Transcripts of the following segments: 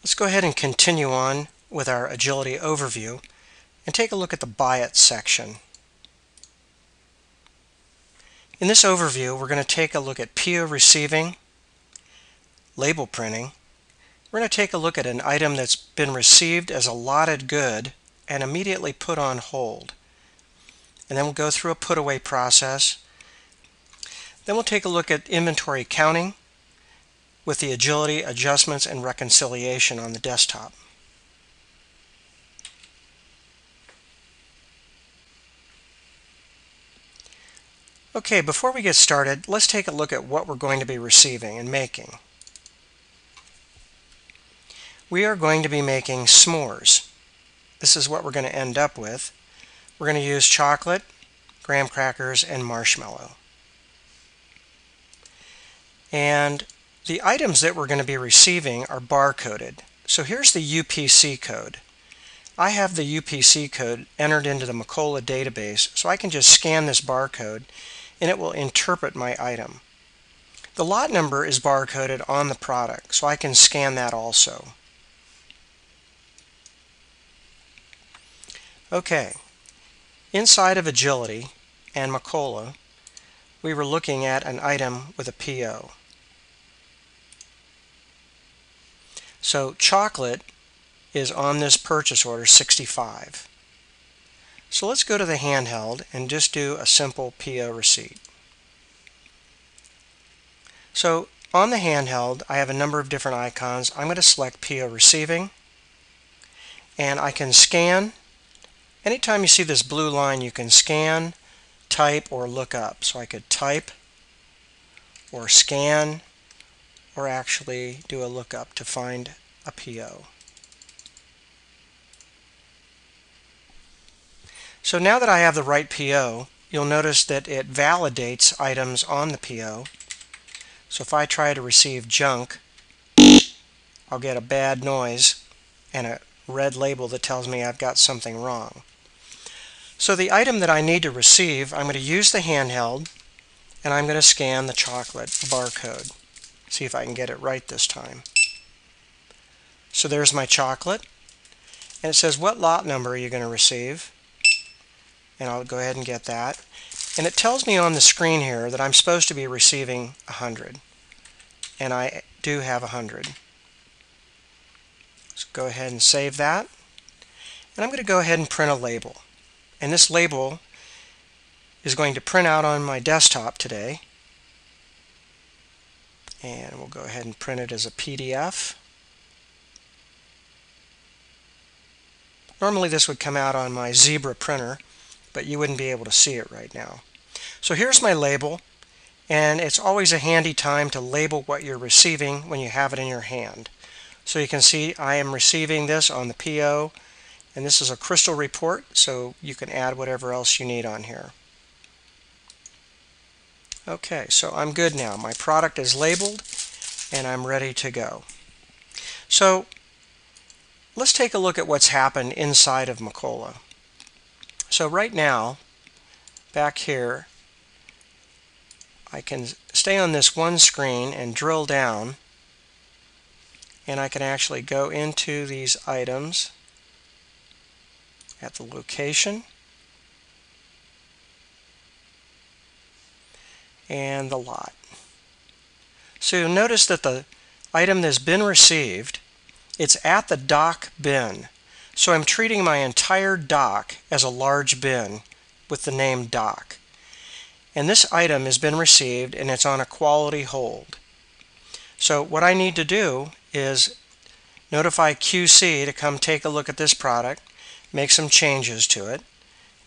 Let's go ahead and continue on with our agility overview and take a look at the Buy It section. In this overview, we're going to take a look at PO receiving, label printing. We're going to take a look at an item that's been received as a allotted good and immediately put on hold. And then we'll go through a put away process. Then we'll take a look at inventory counting with the agility, adjustments, and reconciliation on the desktop. Okay, before we get started, let's take a look at what we're going to be receiving and making. We are going to be making s'mores. This is what we're going to end up with. We're going to use chocolate, graham crackers, and marshmallow. And the items that we're going to be receiving are barcoded. So here's the UPC code. I have the UPC code entered into the Macola database, so I can just scan this barcode and it will interpret my item. The lot number is barcoded on the product, so I can scan that also. Okay, inside of Agility and Macola, we were looking at an item with a PO. So chocolate is on this purchase order 65. So let's go to the handheld and just do a simple PO receipt. So on the handheld, I have a number of different icons. I'm going to select PO receiving, and I can scan. Anytime you see this blue line, you can scan, type, or look up. So I could type or scan or actually do a lookup to find a PO. So now that I have the right PO, you'll notice that it validates items on the PO. So if I try to receive junk, I'll get a bad noise and a red label that tells me I've got something wrong. So the item that I need to receive, I'm going to use the handheld and I'm going to scan the chocolate barcode. See if I can get it right this time. So there's my chocolate, and it says what lot number are you going to receive, and I'll go ahead and get that. And it tells me on the screen here that I'm supposed to be receiving 100, and I do have 100. Let's go ahead and save that, and I'm going to go ahead and print a label. And this label is going to print out on my desktop today, and we'll go ahead and print it as a PDF. Normally this would come out on my Zebra printer, but you wouldn't be able to see it right now. So here's my label, and it's always a handy time to label what you're receiving when you have it in your hand. So you can see I am receiving this on the PO, and this is a crystal report, so you can add whatever else you need on here. Okay, so I'm good now. My product is labeled and I'm ready to go. So let's take a look at what's happened inside of Macola. So right now, back here, I can stay on this one screen and drill down, and I can actually go into these items at the location and the lot. So you'll notice that the item that's been received, it's at the dock bin. So I'm treating my entire dock as a large bin with the name dock. And this item has been received and it's on a quality hold. So what I need to do is notify QC to come take a look at this product, make some changes to it,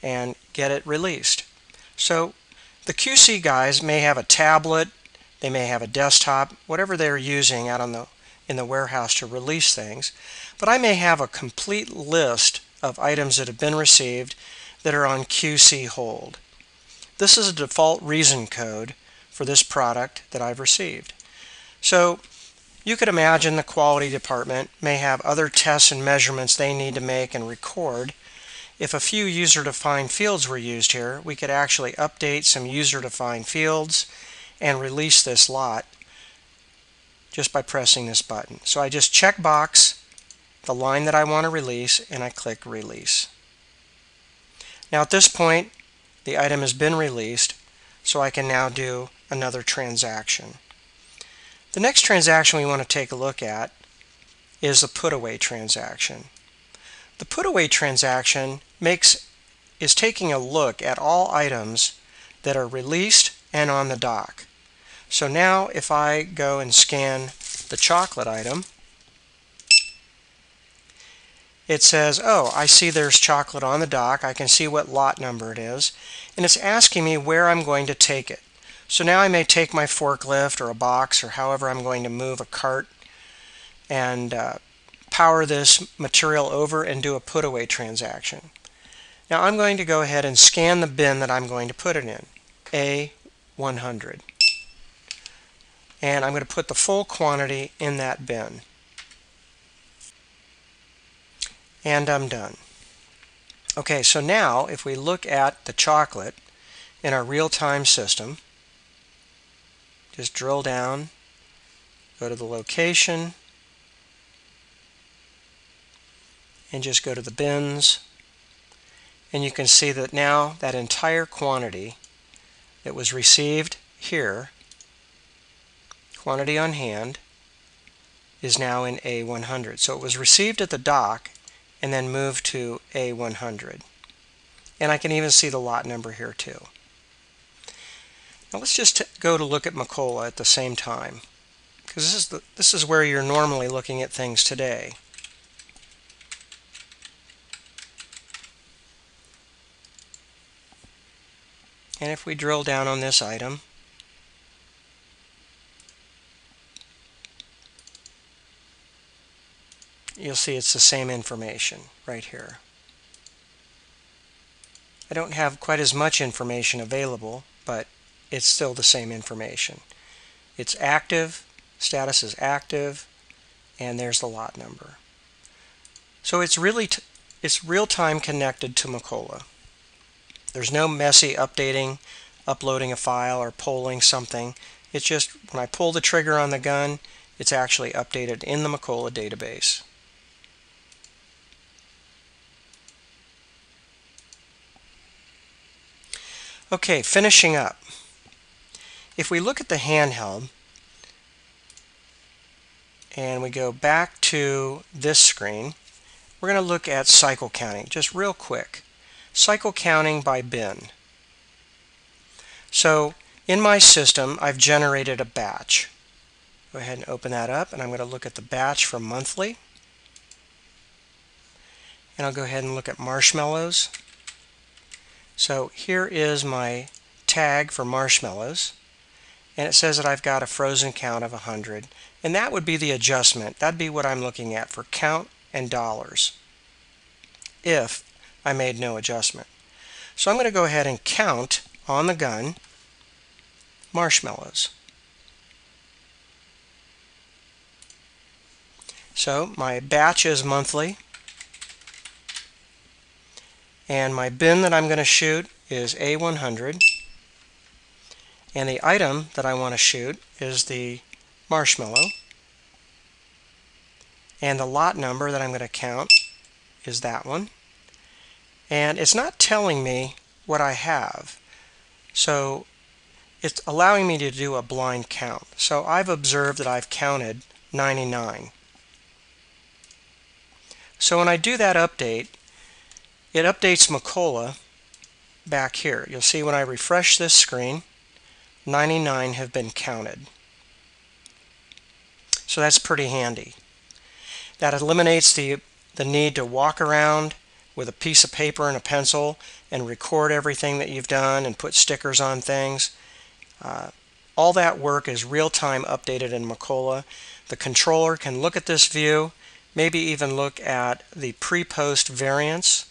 and get it released. So the QC guys may have a tablet, they may have a desktop, whatever they're using out in the warehouse to release things, but I may have a complete list of items that have been received that are on QC hold. This is a default reason code for this product that I've received. So you could imagine the quality department may have other tests and measurements they need to make and record. If a few user-defined fields were used here, we could actually update some user-defined fields and release this lot just by pressing this button. So I just check box the line that I want to release, and I click Release. Now at this point, the item has been released, so I can now do another transaction. The next transaction we want to take a look at is the put away transaction. The put away transaction is taking a look at all items that are released and on the dock. So now if I go and scan the chocolate item, it says, oh, I see there's chocolate on the dock. I can see what lot number it is, and it's asking me where I'm going to take it. So now I may take my forklift or a box or however I'm going to move a cart and power this material over and do a put away transaction. Now I'm going to go ahead and scan the bin that I'm going to put it in, A100. And I'm going to put the full quantity in that bin. And I'm done. Okay, so now if we look at the chocolate in our real-time system, just drill down, go to the location, and just go to the bins, and you can see that now that entire quantity that was received here, quantity on hand, is now in A100. So it was received at the dock and then moved to A100. And I can even see the lot number here too. Now let's just go to look at Macola at the same time, because this is where you're normally looking at things today. And if we drill down on this item, you'll see it's the same information right here. I don't have quite as much information available, but it's still the same information. It's active, status is active, and there's the lot number. So it's real-time connected to Macola. There's no messy updating, uploading a file, or polling something. It's just when I pull the trigger on the gun, it's actually updated in the Macola database. Okay, finishing up. If we look at the handheld and we go back to this screen, we're going to look at cycle counting, just real quick. Cycle counting by bin. So in my system, I've generated a batch. Go ahead and open that up, and I'm going to look at the batch for monthly. And I'll go ahead and look at marshmallows. So here is my tag for marshmallows, and it says that I've got a frozen count of 100, and that would be the adjustment. That'd be what I'm looking at for count and dollars if I made no adjustment. So I'm going to go ahead and count on the gun marshmallows. So my batch is monthly, and my bin that I'm going to shoot is A100, and the item that I want to shoot is the marshmallow, and the lot number that I'm going to count is that one. And it's not telling me what I have, so it's allowing me to do a blind count. So I've observed that I've counted 99. So when I do that update, it updates Macola back here. You'll see when I refresh this screen, 99 have been counted. So that's pretty handy. That eliminates the need to walk around with a piece of paper and a pencil and record everything that you've done and put stickers on things. All that work is real-time updated in Macola. The controller can look at this view, maybe even look at the pre-post variance.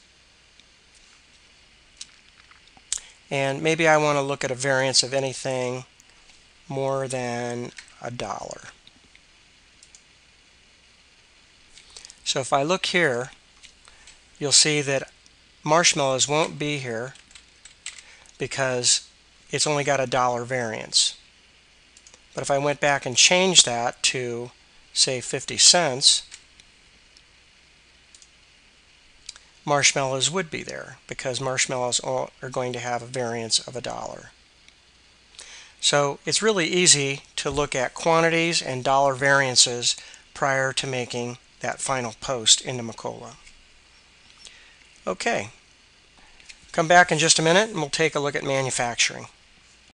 And maybe I want to look at a variance of anything more than $1. So if I look here, you'll see that marshmallows won't be here because it's only got $1 variance. But if I went back and changed that to, say, 50 cents, marshmallows would be there, because marshmallows are going to have a variance of $1. So it's really easy to look at quantities and dollar variances prior to making that final post into Macola. Okay, come back in just a minute and we'll take a look at manufacturing.